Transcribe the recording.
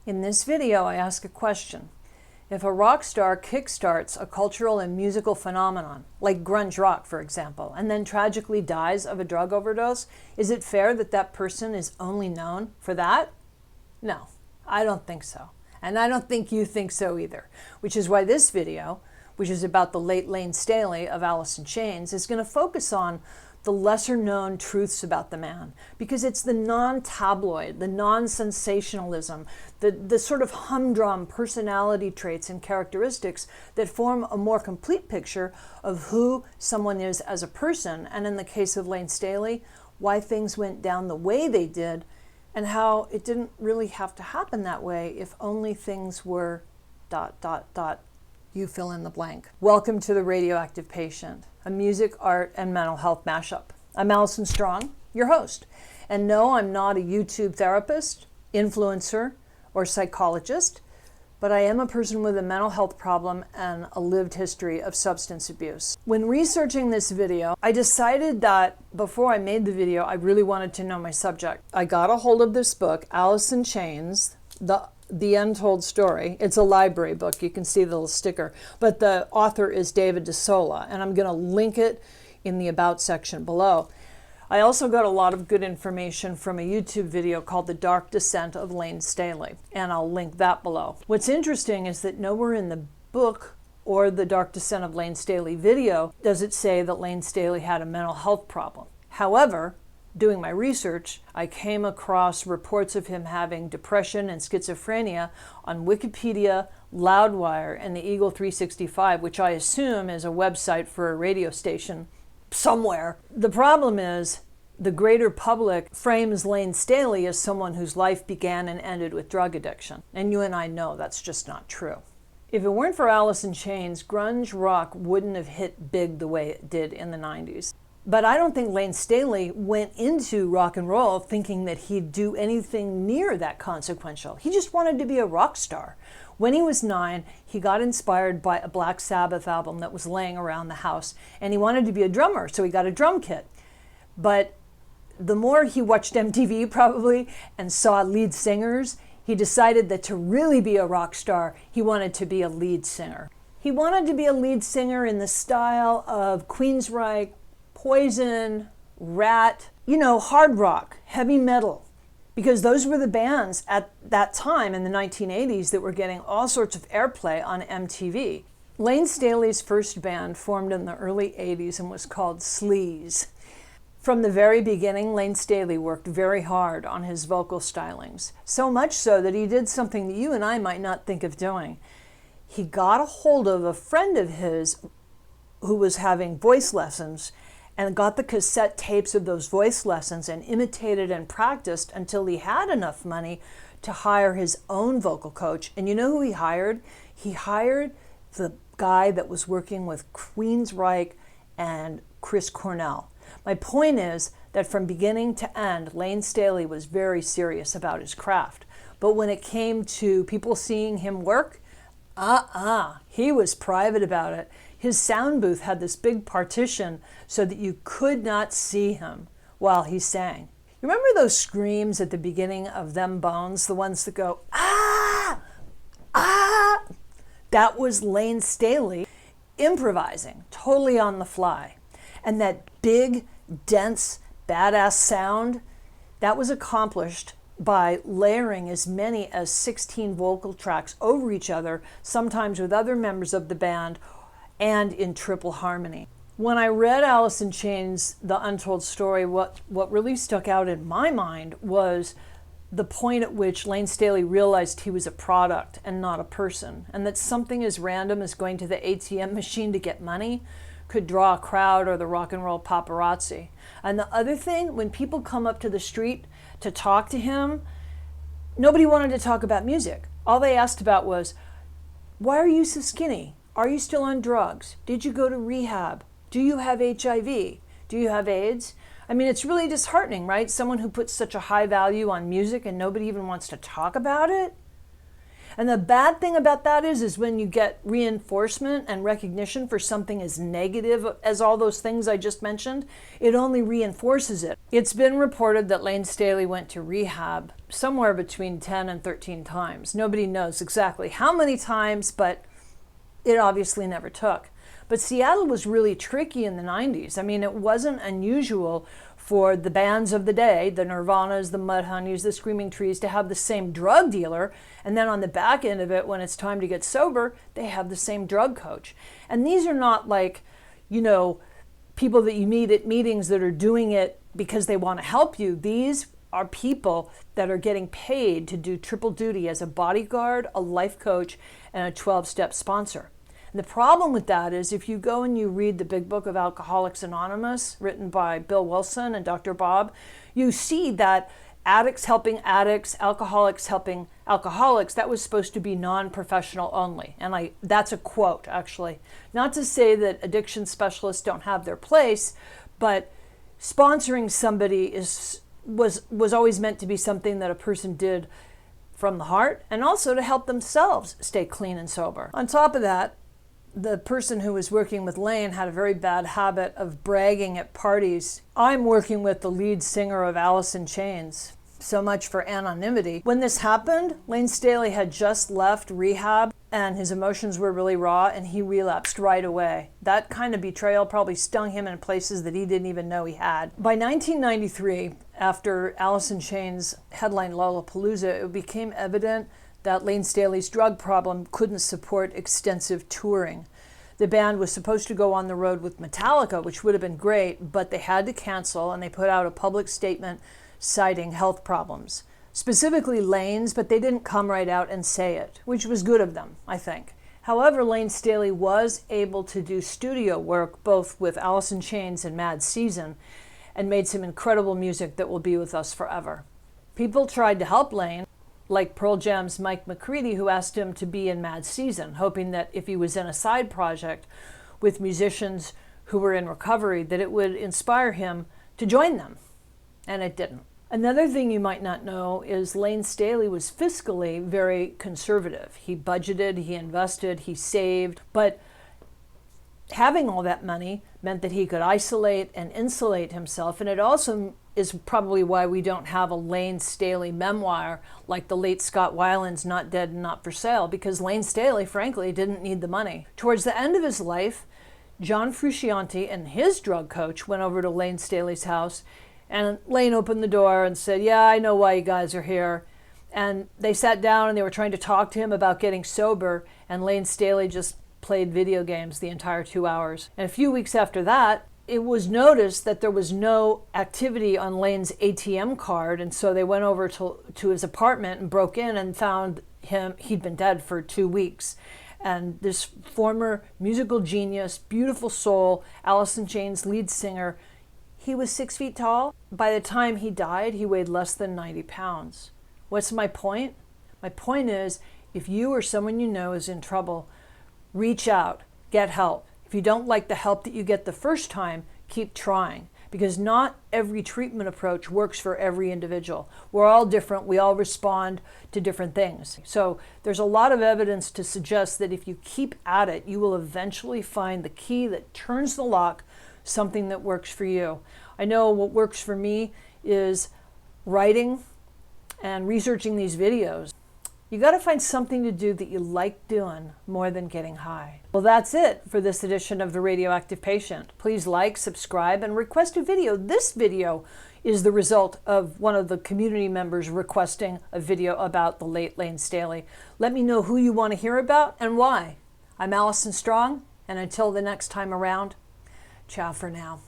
In this video, I ask a question. If a rock star kickstarts a cultural and musical phenomenon, like grunge rock, for example, and then tragically dies of a drug overdose, is it fair that that person is only known for that? No, I don't think so. And I don't think you think so either, which is why this video, which is about the late Layne Staley of Alice in Chains, is going to focus on the lesser known truths about the man, because it's the non-tabloid, the non-sensationalism, the sort of humdrum personality traits and characteristics that form a more complete picture of who someone is as a person, and in the case of Layne Staley, why things went down the way they did, and how it didn't really have to happen that way if only things were ... You fill in the blank. Welcome to The Radioactive Patient, a music, art, and mental health mashup. I'm Allison Strong, your host. And no, I'm not a YouTube therapist, influencer, or psychologist, but I am a person with a mental health problem and a lived history of substance abuse. When researching this video, I decided that before I made the video, I really wanted to know my subject. I got a hold of this book, Alice in Chains, The Untold Story. It's a library book. You can see the little sticker. But the author is David DeSola, and I'm going to link it in the About section below. I also got a lot of good information from a YouTube video called The Dark Descent of Layne Staley, and I'll link that below. What's interesting is that nowhere in the book or the Dark Descent of Layne Staley video does it say that Layne Staley had a mental health problem. However, doing my research, I came across reports of him having depression and schizophrenia on Wikipedia, Loudwire, and the Eagle 365, which I assume is a website for a radio station somewhere. The problem is the greater public frames Layne Staley as someone whose life began and ended with drug addiction. And you and I know that's just not true. If it weren't for Alice in Chains, grunge rock wouldn't have hit big the way it did in the 90s. But I don't think Layne Staley went into rock and roll thinking that he'd do anything near that consequential. He just wanted to be a rock star. When he was 9, he got inspired by a Black Sabbath album that was laying around the house, and he wanted to be a drummer, so he got a drum kit. But the more he watched MTV probably and saw lead singers, he decided that to really be a rock star, he wanted to be a lead singer. He wanted to be a lead singer in the style of Queensryche, Poison, Rat, hard rock, heavy metal, because those were the bands at that time in the 1980s that were getting all sorts of airplay on MTV. Layne Staley's first band formed in the early 80s and was called Sleaze. From the very beginning, Layne Staley worked very hard on his vocal stylings, so much so that he did something that you and I might not think of doing. He got a hold of a friend of his who was having voice lessons and got the cassette tapes of those voice lessons and imitated and practiced until he had enough money to hire his own vocal coach. And you know who he hired? He hired the guy that was working with Queensryche and Chris Cornell. My point is that from beginning to end, Layne Staley was very serious about his craft. But when it came to people seeing him work, he was private about it. His sound booth had this big partition so that you could not see him while he sang. You remember those screams at the beginning of Them Bones, the ones that go, ah, ah? That was Layne Staley improvising, totally on the fly. And that big, dense, badass sound, that was accomplished by layering as many as 16 vocal tracks over each other, sometimes with other members of the band, and in triple harmony. When I read Alice in Chains, The Untold Story, what really stuck out in my mind was the point at which Layne Staley realized he was a product and not a person, and that something as random as going to the ATM machine to get money could draw a crowd or the rock and roll paparazzi. And the other thing, when people come up to the street to talk to him, nobody wanted to talk about music. All they asked about was, why are you so skinny? Are you still on drugs? Did you go to rehab? Do you have HIV? Do you have AIDS? I mean, it's really disheartening, right? Someone who puts such a high value on music and nobody even wants to talk about it. And the bad thing about that is when you get reinforcement and recognition for something as negative as all those things I just mentioned, it only reinforces it. It's been reported that Layne Staley went to rehab somewhere between 10 and 13 times. Nobody knows exactly how many times, but it obviously never took. But Seattle was really tricky in the 90s. I mean, it wasn't unusual for the bands of the day, the Nirvanas, the Mudhoney's, the Screaming Trees, to have the same drug dealer. And then on the back end of it, when it's time to get sober, they have the same drug coach. And these are not like, people that you meet at meetings that are doing it because they want to help you. These are people that are getting paid to do triple duty as a bodyguard, a life coach, and a 12-step sponsor. And the problem with that is if you go and you read the big book of Alcoholics Anonymous, written by Bill Wilson and Dr. Bob, you see that addicts helping addicts, alcoholics helping alcoholics, that was supposed to be non-professional only. And that's a quote, actually. Not to say that addiction specialists don't have their place, but sponsoring somebody was always meant to be something that a person did from the heart, and also to help themselves stay clean and sober. On top of that, the person who was working with Layne had a very bad habit of bragging at parties. I'm working with the lead singer of Alice in Chains. So much for anonymity. When this happened, Layne Staley had just left rehab and his emotions were really raw and he relapsed right away. That kind of betrayal probably stung him in places that he didn't even know he had. By 1993, after Alice in Chains headlined Lollapalooza, it became evident that Layne Staley's drug problem couldn't support extensive touring. The band was supposed to go on the road with Metallica, which would have been great, but they had to cancel, and they put out a public statement citing health problems. Specifically Layne's, but they didn't come right out and say it, which was good of them, I think. However, Layne Staley was able to do studio work both with Alice in Chains and Mad Season, and made some incredible music that will be with us forever. People tried to help Layne, like Pearl Jam's Mike McCready, who asked him to be in Mad Season, hoping that if he was in a side project with musicians who were in recovery, that it would inspire him to join them. And it didn't. Another thing you might not know is Layne Staley was fiscally very conservative. He budgeted, he invested, he saved, but having all that money meant that he could isolate and insulate himself, and it also is probably why we don't have a Layne Staley memoir like the late Scott Weiland's Not Dead and Not for Sale, because Layne Staley, frankly, didn't need the money. Towards the end of his life, John Frusciante and his drug coach went over to Layne Staley's house, and Layne opened the door and said, "Yeah, I know why you guys are here." And they sat down and they were trying to talk to him about getting sober, and Layne Staley just played video games the entire 2 hours. And a few weeks after that, it was noticed that there was no activity on Layne's ATM card, and so they went over to his apartment and broke in and found he'd been dead for 2 weeks. And this former musical genius, beautiful soul, Alice in Chains lead singer, he was 6 feet tall. By the time he died, he weighed less than 90 pounds. What's my point? My point is, if you or someone you know is in trouble, reach out, get help. If you don't like the help that you get the first time, keep trying, because not every treatment approach works for every individual. We're all different. We all respond to different things. So there's a lot of evidence to suggest that if you keep at it, you will eventually find the key that turns the lock, something that works for you. I know what works for me is writing and researching these videos. You got to find something to do that you like doing more than getting high. Well, that's it for this edition of The Radioactive Patient. Please like, subscribe, and request a video. This video is the result of one of the community members requesting a video about the late Layne Staley. Let me know who you want to hear about and why. I'm Allison Strong, and until the next time around, ciao for now.